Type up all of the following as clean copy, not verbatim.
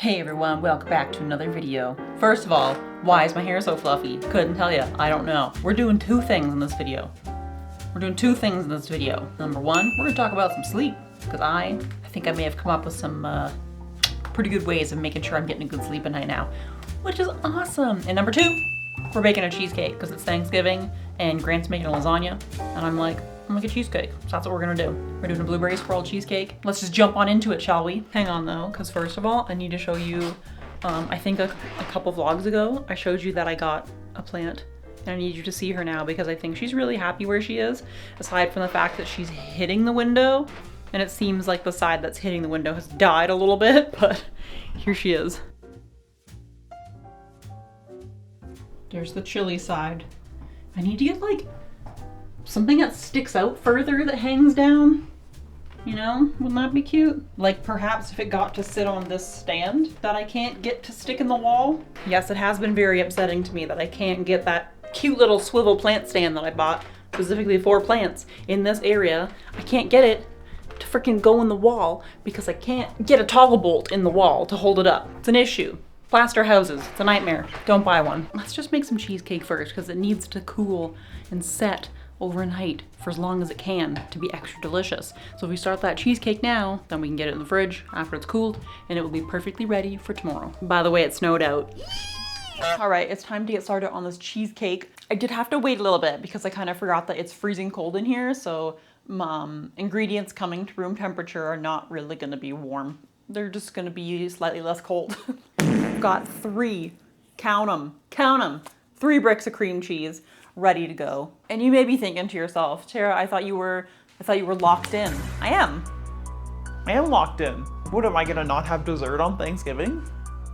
Hey everyone, welcome back to another video. First of all, why is my hair so fluffy? Couldn't tell you, I don't know. We're doing two things in this video. Number one, we're gonna talk about some sleep, because I think I may have come up with some pretty good ways of making sure I'm getting a good sleep at night now, which is awesome. And number two, we're baking a cheesecake, because it's Thanksgiving, and Grant's making a lasagna, and I'm like a cheesecake, so that's what we're gonna do. We're doing a blueberry swirl cheesecake. Let's just jump on into it, shall we? Hang on though, because first of all, I need to show you, I think a couple vlogs ago, I showed you that I got a plant, and I need you to see her now because I think she's really happy where she is, aside from the fact that she's hitting the window, and it seems like the side that's hitting the window has died a little bit, but here she is. There's the chilly side. I need to get like something that sticks out further that hangs down, you know, wouldn't that be cute? Like perhaps if it got to sit on this stand that I can't get to stick in the wall. Yes, it has been very upsetting to me that I can't get that cute little swivel plant stand that I bought specifically for plants in this area. I can't get it to freaking go in the wall because I can't get a toggle bolt in the wall to hold it up. It's an issue. Plaster houses, it's a nightmare. Don't buy one. Let's just make some cheesecake first because it needs to cool and set overnight for as long as it can to be extra delicious. So if we start that cheesecake now, then we can get it in the fridge after it's cooled and it will be perfectly ready for tomorrow. By the way, it snowed out. All right, it's time to get started on this cheesecake. I did have to wait a little bit because I kind of forgot that it's freezing cold in here. So ingredients coming to room temperature are not really gonna be warm. They're just gonna be slightly less cold. I've got three, count them, 3 bricks of cream cheese ready to go. And you may be thinking to yourself, Tara, I thought you were locked in. I am locked in. What, am I gonna not have dessert on Thanksgiving?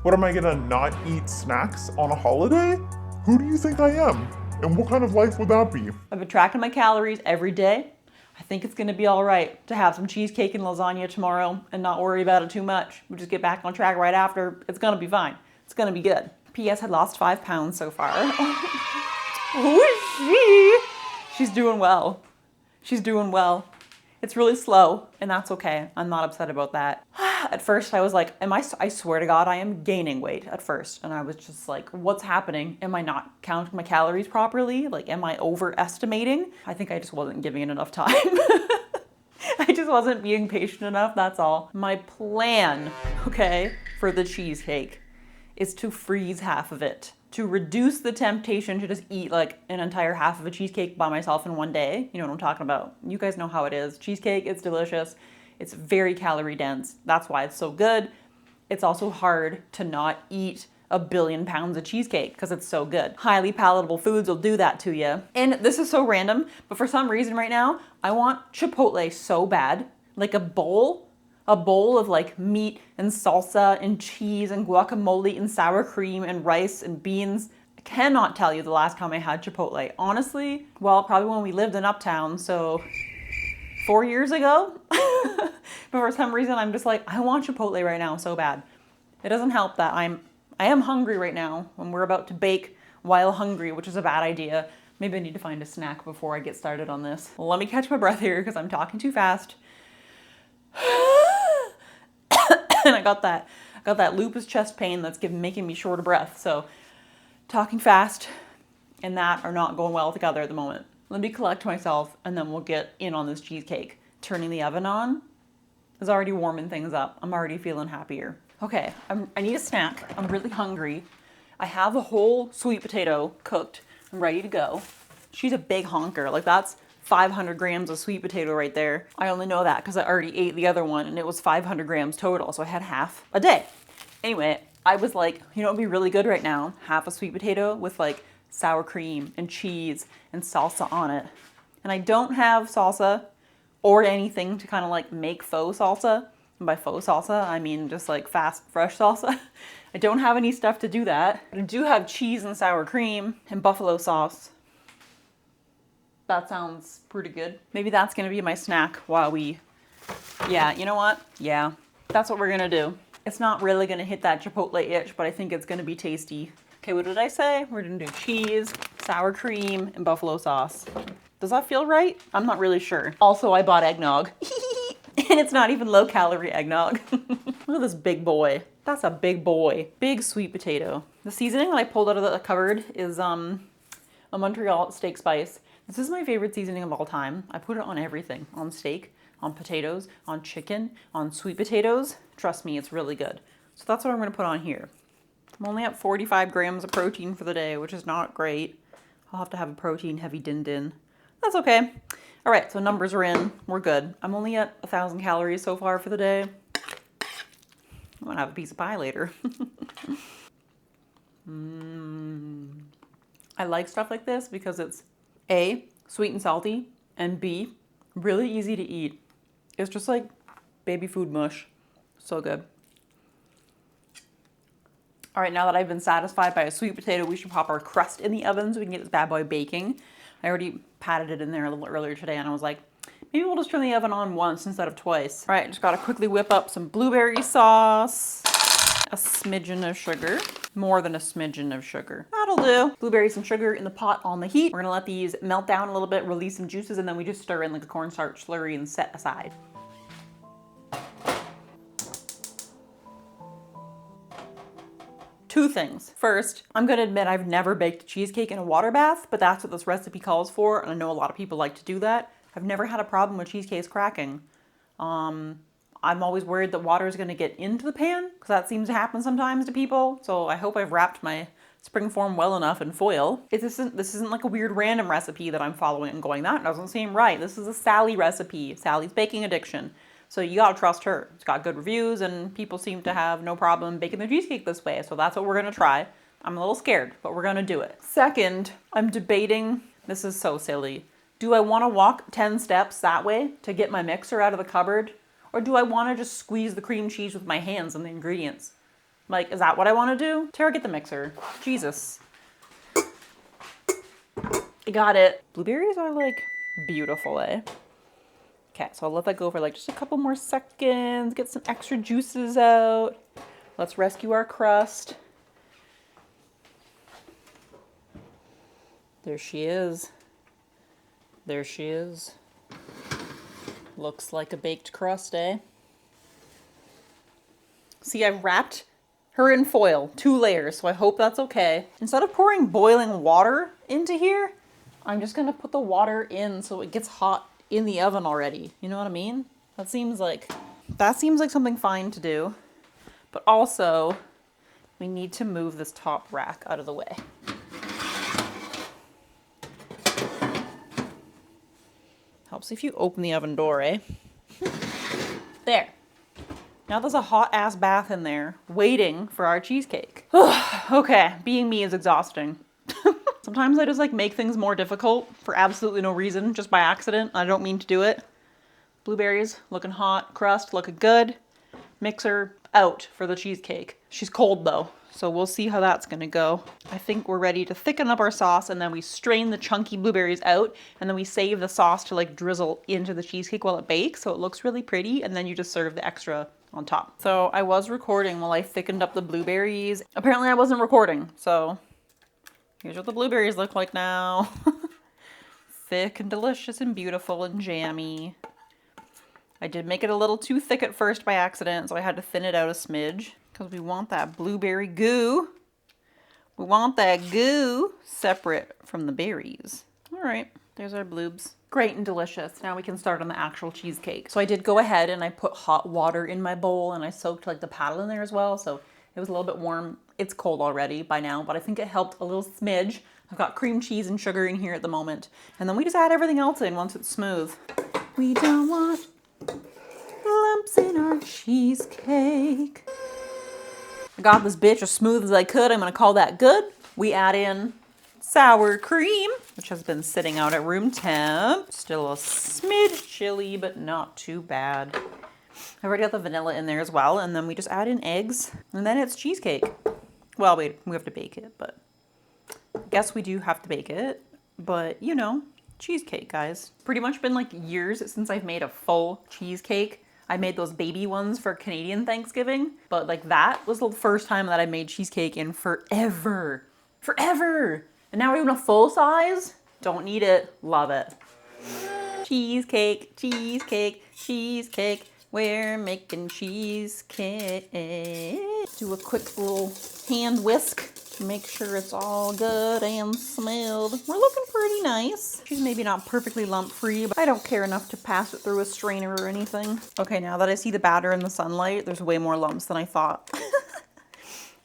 What, am I gonna not eat snacks on a holiday? Who do you think I am? And what kind of life would that be? I've been tracking my calories every day. I think it's gonna be all right to have some cheesecake and lasagna tomorrow and not worry about it too much. We just get back on track right after. It's gonna be fine. It's gonna be good. P.S. had lost 5 pounds so far. Who is she? She's doing well. She's doing well. It's really slow, and that's okay. I'm not upset about that. At first, I was like, I swear to God, I am gaining weight at first. And I was just like, what's happening? Am I not counting my calories properly? Like, am I overestimating? I think I just wasn't giving it enough time. I just wasn't being patient enough, that's all. My plan, okay, for the cheesecake is to freeze half of it, to reduce the temptation to just eat like an entire half of a cheesecake by myself in one day. You know what I'm talking about. You guys know how it is. Cheesecake, it's delicious. It's very calorie dense. That's why it's so good. It's also hard to not eat a billion pounds of cheesecake because it's so good. Highly palatable foods will do that to you. And this is so random, but for some reason right now, I want Chipotle so bad. Like a bowl of like meat and salsa and cheese and guacamole and sour cream and rice and beans. I cannot tell you the last time I had Chipotle. Honestly, well, probably when we lived in Uptown, so 4 years ago. But for some reason, I'm just like, I want Chipotle right now so bad. It doesn't help that I am hungry right now when we're about to bake while hungry, which is a bad idea. Maybe I need to find a snack before I get started on this. Let me catch my breath here because I'm talking too fast. And I got that lupus chest pain that's making me short of breath. So talking fast and that are not going well together at the moment. Let me collect myself and then we'll get in on this cheesecake. Turning the oven on is already warming things up. I'm already feeling happier. Okay, I need a snack. I'm really hungry. I have a whole sweet potato cooked. I'm ready to go. She's a big honker. Like that's 500 grams of sweet potato right there. I only know that because I already ate the other one and it was 500 grams total. So I had half a day. Anyway, I was like, you know, it'd be really good right now. Half a sweet potato with like sour cream and cheese and salsa on it. And I don't have salsa or anything to kind of like make faux salsa. And by faux salsa, I mean just like fast, fresh salsa. I don't have any stuff to do that. But I do have cheese and sour cream and buffalo sauce. That sounds pretty good. Maybe that's gonna be my snack while yeah, you know what? Yeah, that's what we're gonna do. It's not really gonna hit that Chipotle itch, but I think it's gonna be tasty. Okay, what did I say? We're gonna do cheese, sour cream, and buffalo sauce. Does that feel right? I'm not really sure. Also, I bought eggnog. And it's not even low-calorie eggnog. Look at this big boy. That's a big boy. Big sweet potato. The seasoning that I pulled out of the cupboard is a Montreal steak spice. This is my favorite seasoning of all time. I put it on everything. On steak, on potatoes, on chicken, on sweet potatoes. Trust me, it's really good. So that's what I'm gonna put on here. I'm only at 45 grams of protein for the day, which is not great. I'll have to have a protein heavy din din. That's okay. All right, so numbers are in, we're good. I'm only at 1,000 calories so far for the day. I'm gonna have a piece of pie later. I like stuff like this because it's A, sweet and salty, and B, really easy to eat. It's just like baby food mush. So good. All right, now that I've been satisfied by a sweet potato, we should pop our crust in the oven so we can get this bad boy baking. I already patted it in there a little earlier today and I was like, maybe we'll just turn the oven on once instead of twice. All right, just gotta quickly whip up some blueberry sauce, a smidgen of sugar, more than a smidgen of sugar. That'll do. Blueberries and sugar in the pot on the heat. We're gonna let these melt down a little bit, release some juices, and then we just stir in like a cornstarch slurry and set aside. Two things. First, I'm gonna admit I've never baked a cheesecake in a water bath, but that's what this recipe calls for, and I know a lot of people like to do that. I've never had a problem with cheesecakes cracking. I'm always worried that water is gonna get into the pan, because that seems to happen sometimes to people, so I hope I've wrapped my springform well enough in foil. This isn't like a weird random recipe that I'm following and going, that doesn't seem right. This is a Sally recipe, Sally's Baking Addiction. So you gotta trust her. It's got good reviews and people seem to have no problem baking their cheesecake this way. So that's what we're gonna try. I'm a little scared, but we're gonna do it. Second, I'm debating, this is so silly. Do I wanna walk 10 steps that way to get my mixer out of the cupboard? Or do I wanna just squeeze the cream cheese with my hands and the ingredients? Like, is that what I wanna do? Tara, get the mixer. Jesus. I got it. Blueberries are like beautiful, eh? Okay, so I'll let that go for like just a couple more seconds, get some extra juices out. Let's rescue our crust. There she is. There she is. Looks like a baked crust, eh? See, I've wrapped her in foil, 2 layers, so I hope that's okay. Instead of pouring boiling water into here, I'm just gonna put the water in so it gets hot in the oven already. You know what I mean? That seems like something fine to do. But also, we need to move this top rack out of the way. Helps if you open the oven door, eh? There. Now there's a hot ass bath in there waiting for our cheesecake. Okay, being me is exhausting. Sometimes I just like make things more difficult for absolutely no reason, just by accident. I don't mean to do it. Blueberries looking hot, crust looking good. Mixer out for the cheesecake. She's cold though, so we'll see how that's gonna go. I think we're ready to thicken up our sauce, and then we strain the chunky blueberries out, and then we save the sauce to like drizzle into the cheesecake while it bakes, so it looks really pretty, and then you just serve the extra on top. So I was recording while I thickened up the blueberries. Apparently I wasn't recording, so here's what the blueberries look like now. Thick and delicious and beautiful and jammy. I did make it a little too thick at first by accident, so I had to thin it out a smidge because we want that blueberry goo. We want that goo separate from the berries. All right, there's our bloobs. Great and delicious. Now we can start on the actual cheesecake. So I did go ahead and I put hot water in my bowl and I soaked like the paddle in there as well, so it was a little bit warm. It's cold already by now, but I think it helped a little smidge. I've got cream cheese and sugar in here at the moment. And then we just add everything else in once it's smooth. We don't want lumps in our cheesecake. I got this bitch as smooth as I could. I'm gonna call that good. We add in sour cream, which has been sitting out at room temp. Still a smidge chilly, but not too bad. I already got the vanilla in there as well, and then we just add in eggs, and then it's cheesecake. Well, wait, we have to bake it, but I guess we do have to bake it, but you know, cheesecake, guys. Pretty much been like years since I've made a full cheesecake. I made those baby ones for Canadian Thanksgiving, but like that was the first time that I made cheesecake in forever. Forever! And now we're doing a full size. Don't need it, love it. Cheesecake, cheesecake, cheesecake. We're making cheesecake. do a quick little hand whisk to make sure it's all good and smelled. We're looking pretty nice. She's maybe not perfectly lump free, but I don't care enough to pass it through a strainer or anything. Okay, now that I see the batter in the sunlight, there's way more lumps than I thought.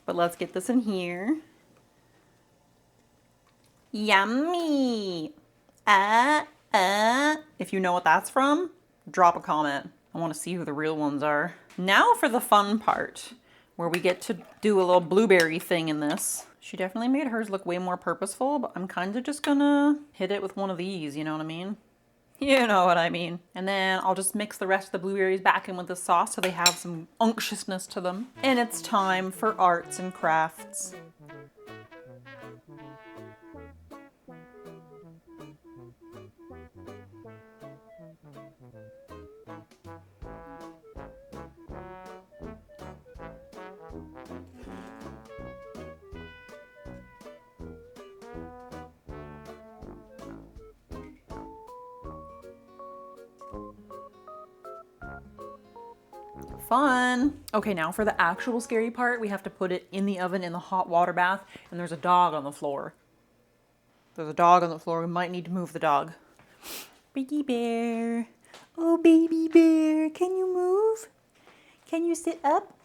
But let's get this in here. Yummy. If you know what that's from, drop a comment. I want to see who the real ones are. Now for the fun part, where we get to do a little blueberry thing in this. She definitely made hers look way more purposeful, but I'm kind of just gonna hit it with one of these, you know what I mean? You know what I mean. And then I'll just mix the rest of the blueberries back in with the sauce so they have some unctuousness to them. And it's time for arts and crafts. Fun. Okay, now for the actual scary part, we have to put it in the oven in the hot water bath, and there's a dog on the floor. There's a dog on the floor. We might need to move the dog. Baby bear. Oh, baby bear. Can you move? Can you sit up?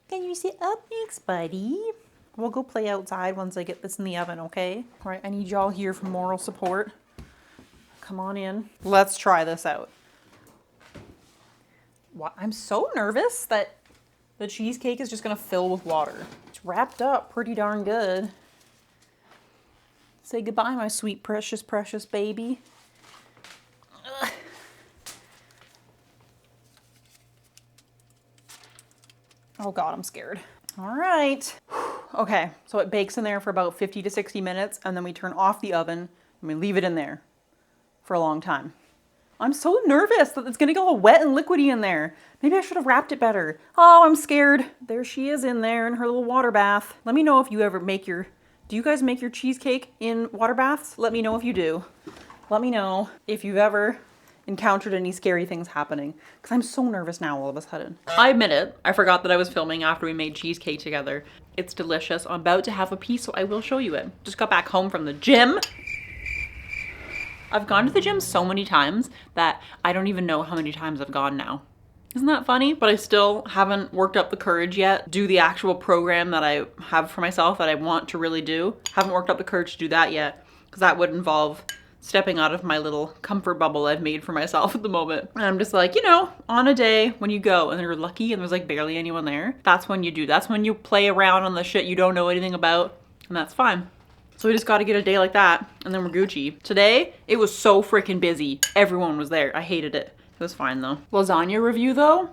Can you sit up? Thanks, buddy. We'll go play outside once I get this in the oven, okay? All right, I need y'all here for moral support. Come on in. Let's try this out. I'm so nervous that the cheesecake is just gonna fill with water. It's wrapped up pretty darn good. Say goodbye, my sweet, precious, precious baby. Ugh. Oh God, I'm scared. All right. Okay, so it bakes in there for about 50 to 60 minutes, and then we turn off the oven and we leave it in there for a long time. I'm so nervous that it's gonna get all wet and liquidy in there. Maybe I should have wrapped it better. Oh, I'm scared. There she is in there in her little water bath. Let me know if you ever make do you guys make your cheesecake in water baths? Let me know if you do. Let me know if you've ever encountered any scary things happening, because I'm so nervous now all of a sudden. I admit it, I forgot that I was filming after we made cheesecake together. It's delicious. I'm about to have a piece, so I will show you it. Just got back home from the gym. I've gone to the gym so many times that I don't even know how many times I've gone now. Isn't that funny? But I still haven't worked up the courage yet. Do the actual program that I have for myself that I want to really do. Haven't worked up the courage to do that yet, because that would involve stepping out of my little comfort bubble I've made for myself at the moment. And I'm just like, you know, on a day when you go and you're lucky and there's like barely anyone there, that's when you do. That's when you play around on the shit you don't know anything about, and that's fine. So we just got to get a day like that, and then we're Gucci. Today, it was so freaking busy. Everyone was there. I hated it. It was fine though. Lasagna review though,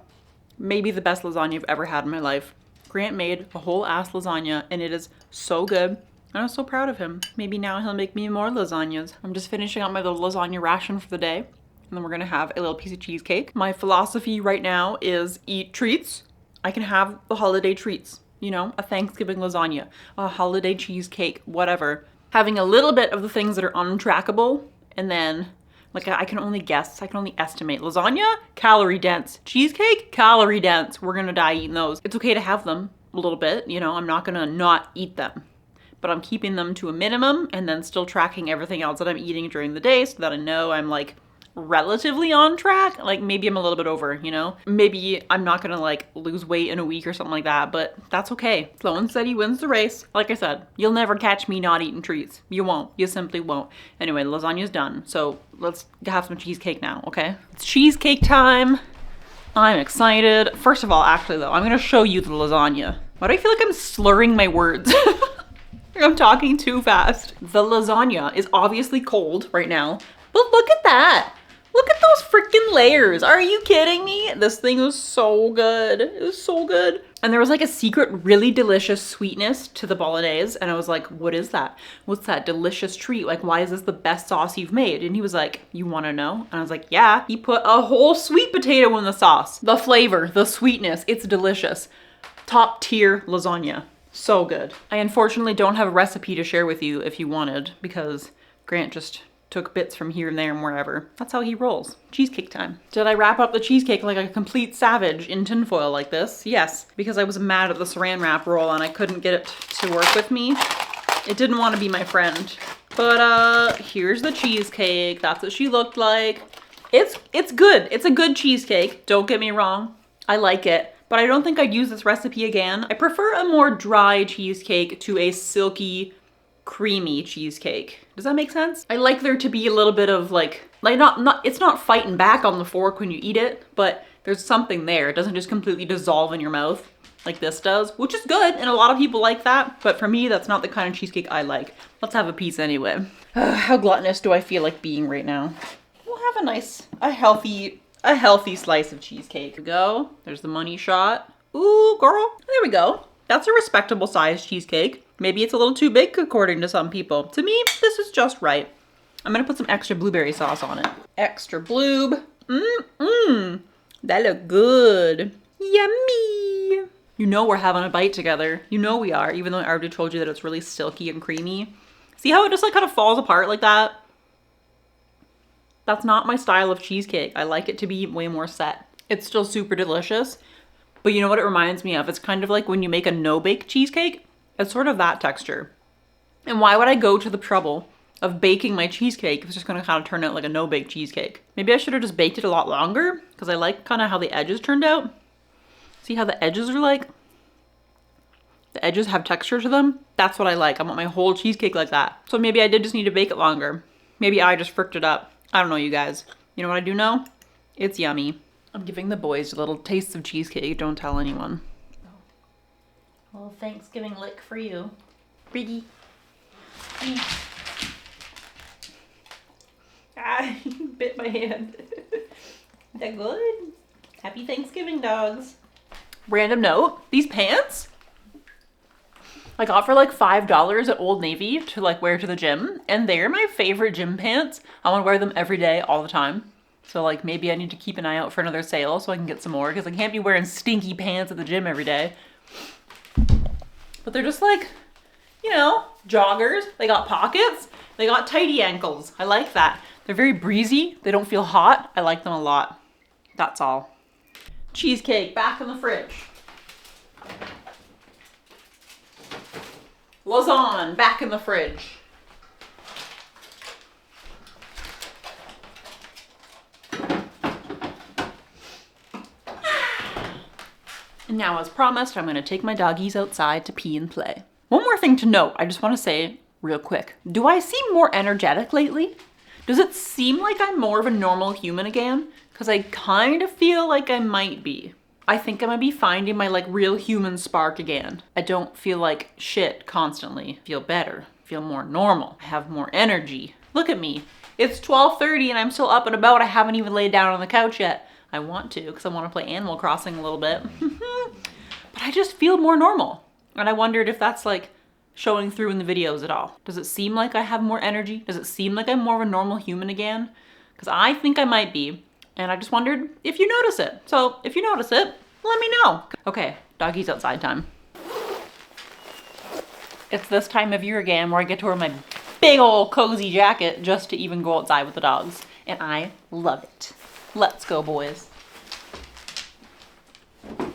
maybe the best lasagna I've ever had in my life. Grant made a whole ass lasagna, and it is so good. And I was so proud of him. Maybe now he'll make me more lasagnas. I'm just finishing up my little lasagna ration for the day, and then we're gonna have a little piece of cheesecake. My philosophy right now is eat treats. I can have the holiday treats. You know, a Thanksgiving lasagna, a holiday cheesecake, whatever. Having a little bit of the things that are untrackable, and then like I can only guess, I can only estimate. Lasagna, calorie dense. Cheesecake, calorie dense. We're gonna die eating those. It's okay to have them a little bit, you know, I'm not gonna not eat them, but I'm keeping them to a minimum and then still tracking everything else that I'm eating during the day so that I know I'm like relatively on track. Like maybe I'm a little bit over, you know? Maybe I'm not gonna like lose weight in a week or something like that, but that's okay. Slow and steady wins the race. Like I said, you'll never catch me not eating treats. You won't. You simply won't. Anyway, the lasagna's done. So let's have some cheesecake now, okay? It's cheesecake time. I'm excited. First of all, actually though, I'm gonna show you the lasagna. Why do I feel like I'm slurring my words? I'm talking too fast. The lasagna is obviously cold right now, but look at that. Look at those freaking layers. Are you kidding me? This thing was so good. It was so good. And there was like a secret, really delicious sweetness to the bolognese. And I was like, what is that? What's that delicious treat? Like, why is this the best sauce you've made? And he was like, you wanna know? And I was like, yeah. He put a whole sweet potato in the sauce. The flavor, the sweetness, it's delicious. Top tier lasagna. So good. I unfortunately don't have a recipe to share with you if you wanted, because Grant just took bits from here and there and wherever. That's how he rolls. Cheesecake time. Did I wrap up the cheesecake like a complete savage in tinfoil like this? Yes, because I was mad at the saran wrap roll and I couldn't get it to work with me. It didn't want to be my friend. But here's the cheesecake. That's what she looked like. It's good. It's a good cheesecake. Don't get me wrong. I like it, but I don't think I'd use this recipe again. I prefer a more dry cheesecake to a silky, creamy cheesecake. Does that make sense? I like there to be a little bit of like it's not fighting back on the fork when you eat it, but there's something there. It doesn't just completely dissolve in your mouth like this does, which is good, and a lot of people like that, but for me, that's not the kind of cheesecake I like. Let's have a piece anyway. How gluttonous do I feel like being right now? We'll have a healthy slice of cheesecake. Here we go. There's the money shot. Ooh, girl. There we go. That's a respectable size cheesecake. Maybe it's a little too big according to some people. To me, this is just right. I'm gonna put some extra blueberry sauce on it. Extra bloob. That look good. Yummy. You know we're having a bite together. You know we are, even though I already told you that it's really silky and creamy. See how it just like kind of falls apart like that? That's not my style of cheesecake. I like it to be way more set. It's still super delicious, but you know what it reminds me of? It's kind of like when you make a no-bake cheesecake. It's sort of that texture. And why would I go to the trouble of baking my cheesecake if it's just gonna kind of turn out like a no-bake cheesecake? Maybe I should have just baked it a lot longer because I like kind of how the edges turned out. See how the edges are like? The edges have texture to them. That's what I like. I want my whole cheesecake like that. So maybe I did just need to bake it longer. Maybe I just fricked it up. I don't know, you guys. You know what I do know? It's yummy. I'm giving the boys a little taste of cheesecake. Don't tell anyone. A little Thanksgiving lick for you. Biggie. Ah, you bit my hand. Is that good? Happy Thanksgiving, dogs. Random note, these pants I got for like $5 at Old Navy to like wear to the gym, and they're my favorite gym pants. I want to wear them every day, all the time. So like maybe I need to keep an eye out for another sale so I can get some more, because I can't be wearing stinky pants at the gym every day. But they're just like, you know, joggers. They got pockets. They got tighty ankles. I like that. They're very breezy. They don't feel hot. I like them a lot. That's all. Cheesecake back in the fridge. Lasagne back in the fridge. And now, as promised, I'm going to take my doggies outside to pee and play. One more thing to note, I just want to say real quick. Do I seem more energetic lately? Does it seem like I'm more of a normal human again? Because I kind of feel like I might be. I think I might be finding my like real human spark again. I don't feel like shit constantly. I feel better. I feel more normal. I have more energy. Look at me. It's 12:30 and I'm still up and about. I haven't even laid down on the couch yet. I want to because I want to play Animal Crossing a little bit. But I just feel more normal. And I wondered if that's like showing through in the videos at all. Does it seem like I have more energy? Does it seem like I'm more of a normal human again? Because I think I might be. And I just wondered if you notice it. So if you notice it, let me know. Okay, doggies outside time. It's this time of year again where I get to wear my big old cozy jacket just to even go outside with the dogs. And I love it. Let's go, boys. We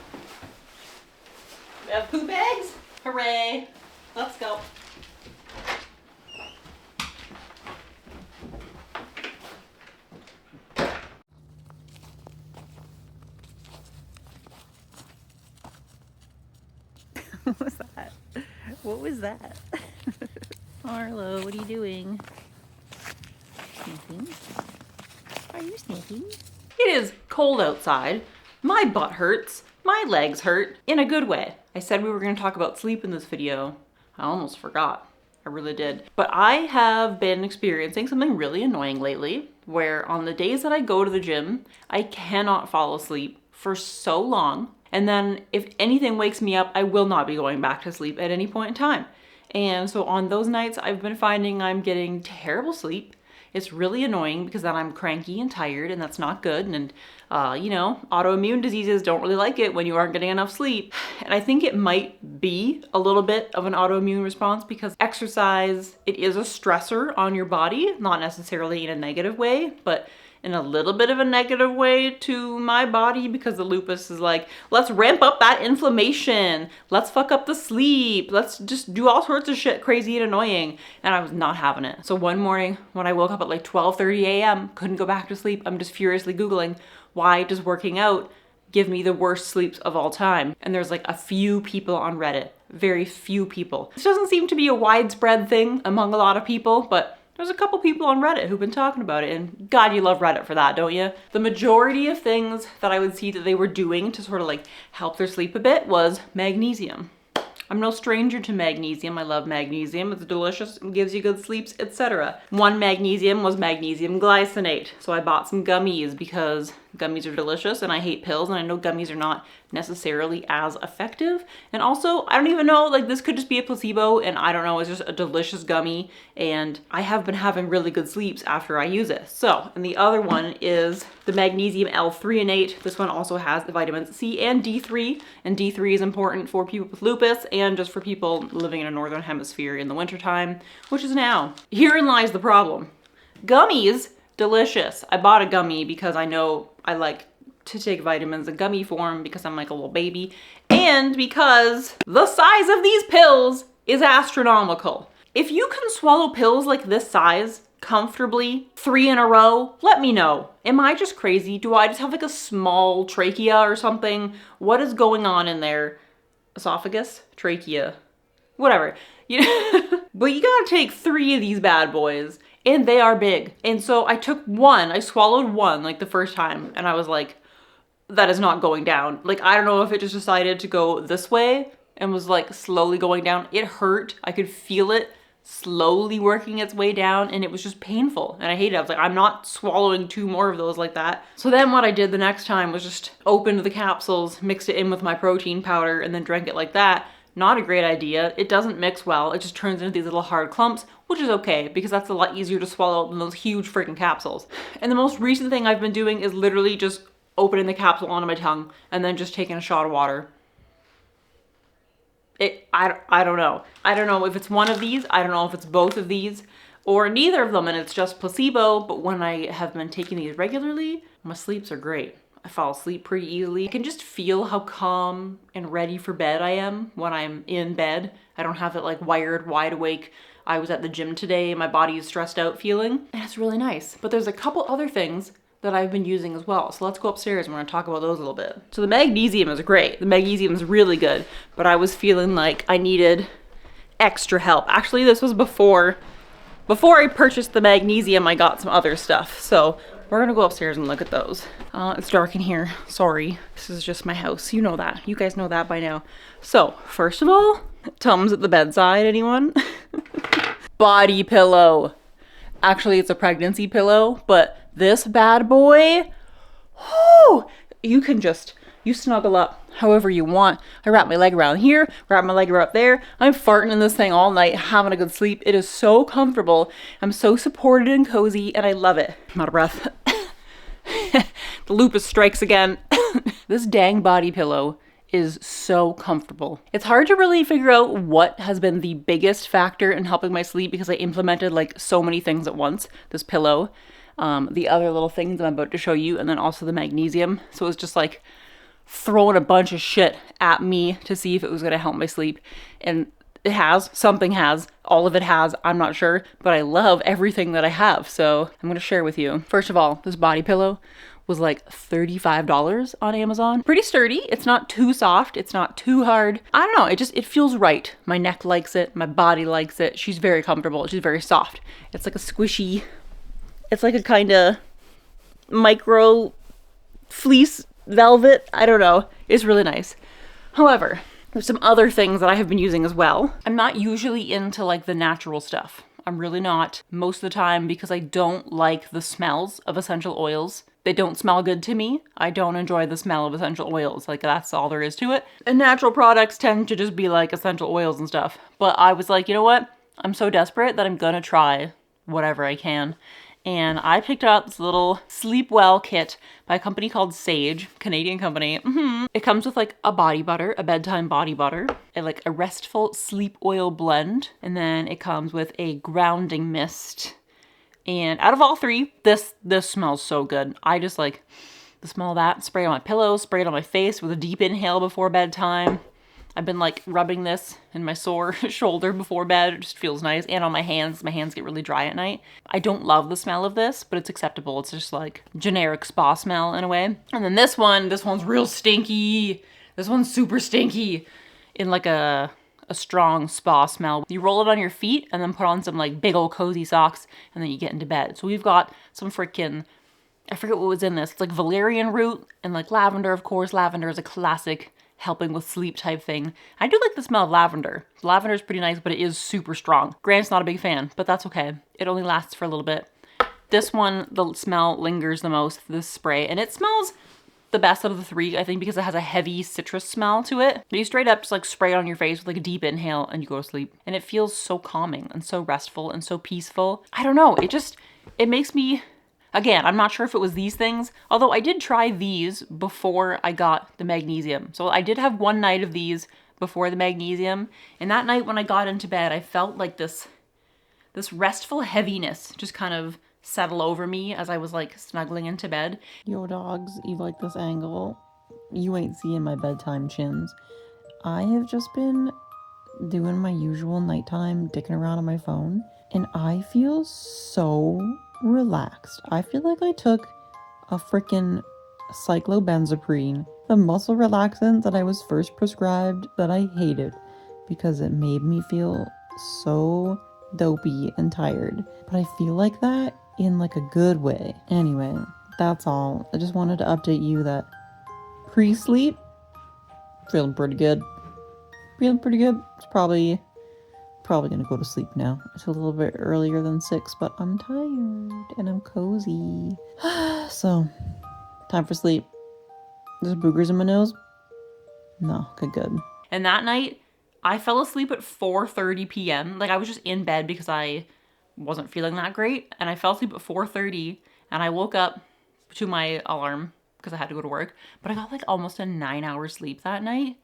have poop bags? Hooray. Let's go. What was that? What was that? Arlo, what are you doing? Sniffing? Are you sniffing? It is cold outside. My butt hurts. My legs hurt. In a good way. I said we were going to talk about sleep in this video. I almost forgot. I really did. But I have been experiencing something really annoying lately, where on the days that I go to the gym, I cannot fall asleep for so long. And then if anything wakes me up, I will not be going back to sleep at any point in time. And so on those nights, I've been finding I'm getting terrible sleep. It's really annoying because then I'm cranky and tired, and that's not good. And, you know, autoimmune diseases don't really like it when you aren't getting enough sleep. And I think it might be a little bit of an autoimmune response because exercise, it is a stressor on your body, not necessarily in a negative way, but in a little bit of a negative way to my body because the lupus is like, let's ramp up that inflammation. Let's fuck up the sleep. Let's just do all sorts of shit crazy and annoying. And I was not having it. So one morning when I woke up at like 12:30 a.m., couldn't go back to sleep, I'm just furiously Googling, why does working out give me the worst sleeps of all time? And there's like a few people on Reddit, very few people. This doesn't seem to be a widespread thing among a lot of people, but there's a couple people on Reddit who've been talking about it, and God, you love Reddit for that, don't you? The majority of things that I would see that they were doing to sort of like help their sleep a bit was magnesium. I'm no stranger to magnesium. I love magnesium. It's delicious and gives you good sleeps, etc. One magnesium was magnesium glycinate. So I bought some gummies because gummies are delicious and I hate pills, and I know gummies are not necessarily as effective. And also, I don't even know, like this could just be a placebo, and I don't know, it's just a delicious gummy, and I have been having really good sleeps after I use it. So, and the other one is the magnesium L-threonate. This one also has the vitamins C and D3, and D3 is important for people with lupus and just for people living in a northern hemisphere in the wintertime, which is now. Herein lies the problem. Gummies, delicious. I bought a gummy because I know I like to take vitamins in gummy form because I'm like a little baby, and because the size of these pills is astronomical. If you can swallow pills like this size comfortably 3 in a row, let me know. Am I just crazy? Do I just have like a small trachea or something? What is going on in there? Esophagus? Trachea? Whatever. But you gotta take 3 of these bad boys, and they are big. And so I took one, I swallowed one like the first time, and I was like, that is not going down. Like, I don't know if it just decided to go this way and was like slowly going down. It hurt. I could feel it slowly working its way down, and it was just painful, and I hated it. I was like, I'm not swallowing 2 more of those like that. So then what I did the next time was just opened the capsules, mixed it in with my protein powder, and then drank it like that. Not a great idea. It doesn't mix well. It just turns into these little hard clumps, which is okay because that's a lot easier to swallow than those huge freaking capsules. And the most recent thing I've been doing is literally just opening the capsule onto my tongue and then just taking a shot of water. I don't know. I don't know if it's one of these. I don't know if it's both of these or neither of them, and it's just placebo. But when I have been taking these regularly, my sleeps are great. I fall asleep pretty easily. I can just feel how calm and ready for bed I am when I'm in bed. I don't have that like wired, wide awake, I was at the gym today, my body is stressed out feeling. And it's really nice. But there's a couple other things that I've been using as well. So let's go upstairs and we're gonna talk about those a little bit. So the magnesium is great. The magnesium is really good, but I was feeling like I needed extra help. Actually, this was before I purchased the magnesium, I got some other stuff. So we're gonna go upstairs and look at those. It's dark in here, sorry. This is just my house, you know that. You guys know that by now. So first of all, Tums at the bedside, anyone? Body pillow. Actually, it's a pregnancy pillow, but this bad boy, whoo, you snuggle up however you want. I wrap my leg around here, wrap my leg around there. I'm farting in this thing all night, having a good sleep. It is so comfortable. I'm so supported and cozy, and I love it. I'm out of breath. The lupus strikes again. This dang body pillow is so comfortable. It's hard to really figure out what has been the biggest factor in helping my sleep because I implemented like so many things at once. This pillow, the other little things I'm about to show you, and then also the magnesium. So it's just like throwing a bunch of shit at me to see if it was gonna help my sleep. And it has, something has, all of it has, I'm not sure, but I love everything that I have. So I'm gonna share with you. First of all, this body pillow was like $35 on Amazon. Pretty sturdy. It's not too soft. It's not too hard. I don't know. It feels right. My neck likes it. My body likes it. She's very comfortable. She's very soft. It's like a squishy, it's like a kind of micro fleece velvet. I don't know. It's really nice. However, there's some other things that I have been using as well. I'm not usually into like the natural stuff. I'm really not most of the time because I don't like the smells of essential oils. They don't smell good to me. I don't enjoy the smell of essential oils. Like, that's all there is to it. And natural products tend to just be like essential oils and stuff. But I was like, you know what? I'm so desperate that I'm gonna try whatever I can. and I picked up this little sleepwell kit by a company called Saje, Canadian company. It comes with like a body butter, a bedtime body butter, and like a restful sleep oil blend, and then it comes with a grounding mist. And out of all three, this smells so good. I just like the smell of that. Spray it on my pillows, spray it on my face with a deep inhale before bedtime. I've been like rubbing this in my sore shoulder before bed. It just feels nice. And on my hands. My hands get really dry at night. I don't love the smell of this, but it's acceptable. It's just like generic spa smell in a way. And then this one's real stinky. This one's super stinky in like a strong spa smell. You roll it on your feet and then put on some like big old cozy socks and then you get into bed. So we've got some freaking, I forget what was in this. It's like valerian root and like lavender, of course. Lavender is a classic helping with sleep type thing. I do like the smell of lavender. Lavender is pretty nice, but it is super strong. Grant's not a big fan, but that's okay. It only lasts for a little bit. This one, the smell lingers the most, this spray, and it smells the best out of the three, I think, because it has a heavy citrus smell to it. But you straight up just like spray it on your face with like a deep inhale and you go to sleep. And it feels so calming and so restful and so peaceful. I don't know, it makes me, again, I'm not sure if it was these things, although I did try these before I got the magnesium. So I did have one night of these before the magnesium. And that night when I got into bed, I felt like this restful heaviness just kind of settle over me as I was like snuggling into bed. Yo dogs, you like this angle? You ain't seeing my bedtime chins. I have just been doing my usual nighttime dicking around on my phone and I feel so relaxed. I feel like I took a freaking cyclobenzaprine, the muscle relaxant that I was first prescribed that I hated because it made me feel so dopey and tired. But I feel like that in like a good way. Anyway, that's all. I just wanted to update you that pre-sleep, feeling pretty good. It's probably gonna go to sleep now. It's a little bit earlier than 6, but I'm tired and I'm cozy. So, time for sleep. There's boogers in my nose? No, good. And that night, I fell asleep at 4:30 p.m. Like I was just in bed because I wasn't feeling that great. And I fell asleep at 4:30 and I woke up to my alarm because I had to go to work. But I got like almost a 9-hour sleep that night,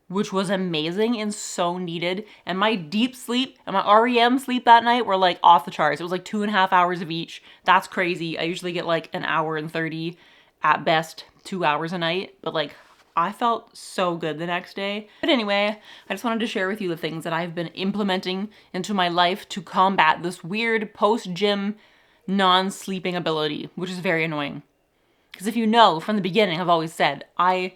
which was amazing and so needed. And my deep sleep and my REM sleep that night were like off the charts. It was like 2.5 hours of each. That's crazy. I usually get like an hour and 30 at best, 2 hours a night. But like I felt so good the next day. But anyway, I just wanted to share with you the things that I've been implementing into my life to combat this weird post-gym non-sleeping ability, which is very annoying. Because if you know, from the beginning, I've always said, I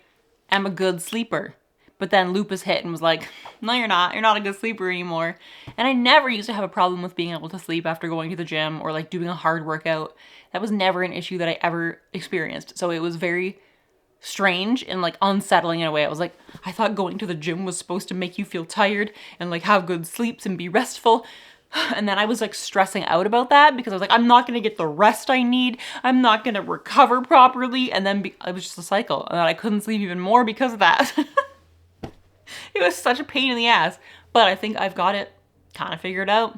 am a good sleeper. But then lupus hit and was like, no, you're not. You're not a good sleeper anymore. And I never used to have a problem with being able to sleep after going to the gym or like doing a hard workout. That was never an issue that I ever experienced. So it was very strange and like unsettling in a way. I was like, I thought going to the gym was supposed to make you feel tired and like have good sleeps and be restful. And then I was like stressing out about that because I was like, I'm not going to get the rest I need. I'm not going to recover properly. And then it was just a cycle. And then I couldn't sleep even more because of that. It was such a pain in the ass. But I think I've got it kind of figured out.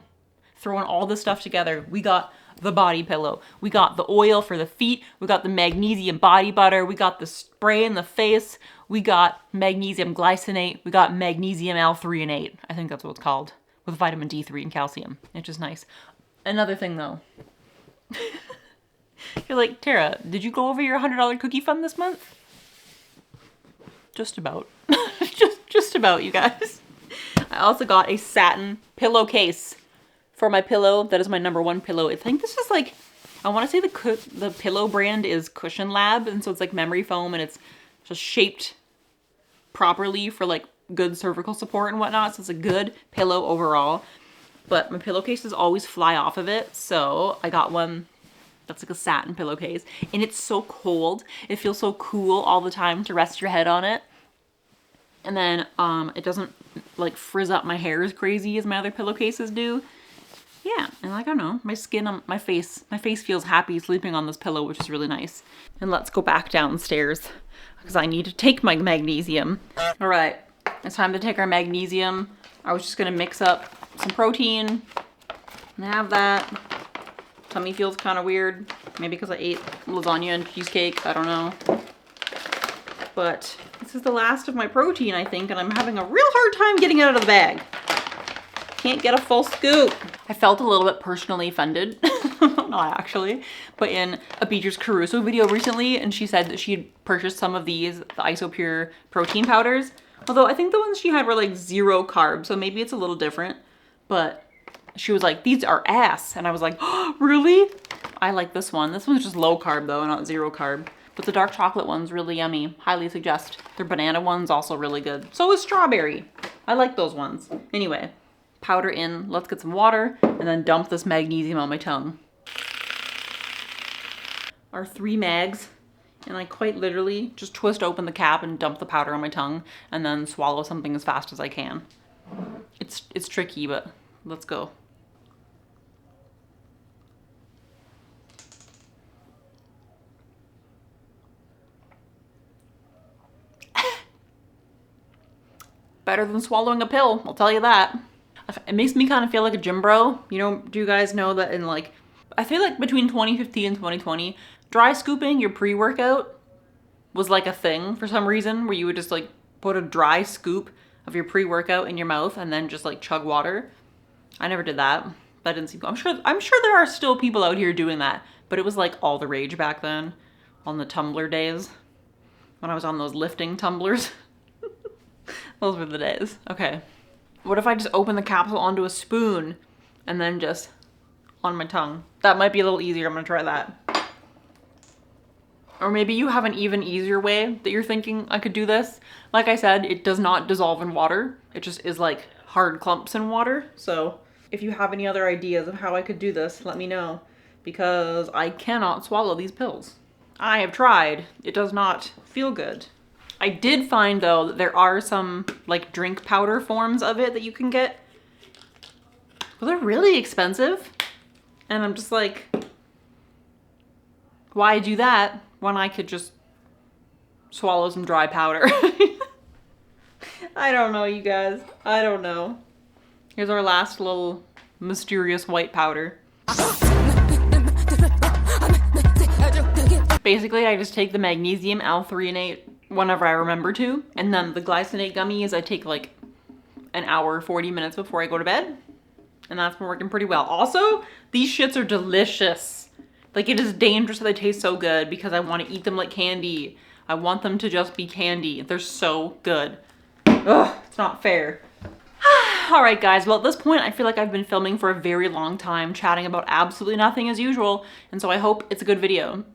Throwing all this stuff together, we got the body pillow. We got the oil for the feet. We got the magnesium body butter. We got the spray in the face. We got magnesium glycinate. We got magnesium L-threonate. I think that's what it's called. With vitamin D3 and calcium. It's just nice. Another thing though. You're like, Tara, did you go over your $100 cookie fund this month? Just about. just about, you guys. I also got a satin pillowcase for my pillow. That is my #1 pillow. I think this is like, I want to say the pillow brand is Cushion Lab, and so it's like memory foam, and it's just shaped properly for like good cervical support and whatnot. So it's a good pillow overall. But my pillowcases always fly off of it, so I got one that's like a satin pillowcase, and it's so cold. It feels so cool all the time to rest your head on it. And then it doesn't like frizz up my hair as crazy as my other pillowcases do. Yeah, and like, I don't know, my skin on my face feels happy sleeping on this pillow, which is really nice. And let's go back downstairs because I need to take my magnesium. All right, it's time to take our magnesium. I was just gonna mix up some protein and have that. Tummy feels kind of weird. Maybe because I ate lasagna and cheesecake. I don't know. But this is the last of my protein, I think, and I'm having a real hard time getting it out of the bag. Can't get a full scoop. I felt a little bit personally offended. Not actually, but in a Beatrice Caruso video recently, and she said that she had purchased some of these, the Isopure protein powders. Although I think the ones she had were like 0 carbs, so maybe it's a little different. But she was like, these are ass. And I was like, oh, really? I like this one. This one's just low carb though, not 0 carb. But the dark chocolate one's really yummy. Highly suggest. Their banana one's also really good. So is strawberry. I like those ones. Anyway, powder in. Let's get some water and then dump this magnesium on my tongue. Our 3 mags. And I quite literally just twist open the cap and dump the powder on my tongue and then swallow something as fast as I can. It's tricky, but let's go. Better than swallowing a pill, I'll tell you that. It makes me kind of feel like a gym bro. You know, do you guys know that in like, I feel like between 2015 and 2020, dry scooping your pre-workout was like a thing for some reason, where you would just like put a dry scoop of your pre-workout in your mouth and then just like chug water. I never did that. That didn't seem, I'm sure there are still people out here doing that, but it was like all the rage back then on the tumbler days when I was on those lifting tumblers. Those were the days. Okay. What if I just open the capsule onto a spoon and then just on my tongue? That might be a little easier. I'm gonna try that. Or maybe you have an even easier way that you're thinking I could do this. Like I said, it does not dissolve in water. It just is like hard clumps in water. So if you have any other ideas of how I could do this, let me know, because I cannot swallow these pills. I have tried. It does not feel good. I did find though that there are some like drink powder forms of it that you can get. Well, they're really expensive. And I'm just like, why do that when I could just swallow some dry powder? I don't know, you guys. I don't know. Here's our last little mysterious white powder. Basically, I just take the magnesium L-threonate whenever I remember to, and then the glycinate gummies I take like an hour, 40 minutes before I go to bed. And that's been working pretty well. Also, these shits are delicious. Like, it is dangerous that they taste so good because I want to eat them like candy. I want them to just be candy. They're so good. Ugh, it's not fair. All right, guys. Well, at this point, I feel like I've been filming for a very long time, chatting about absolutely nothing as usual. And so I hope it's a good video.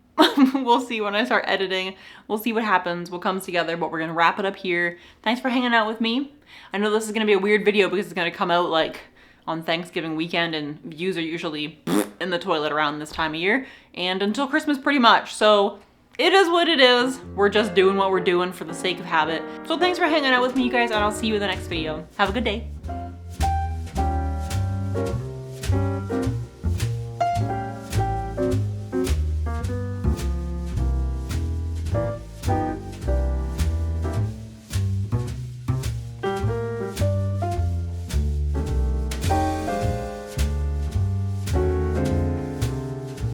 We'll see when I start editing. We'll see what happens, what comes together, but we're gonna wrap it up here. Thanks for hanging out with me. I know this is gonna be a weird video because it's gonna come out like on Thanksgiving weekend, and views are usually in the toilet around this time of year, and until Christmas pretty much. So it is what it is. We're just doing what we're doing for the sake of habit. So thanks for hanging out with me, you guys, and I'll see you in the next video. Have a good day.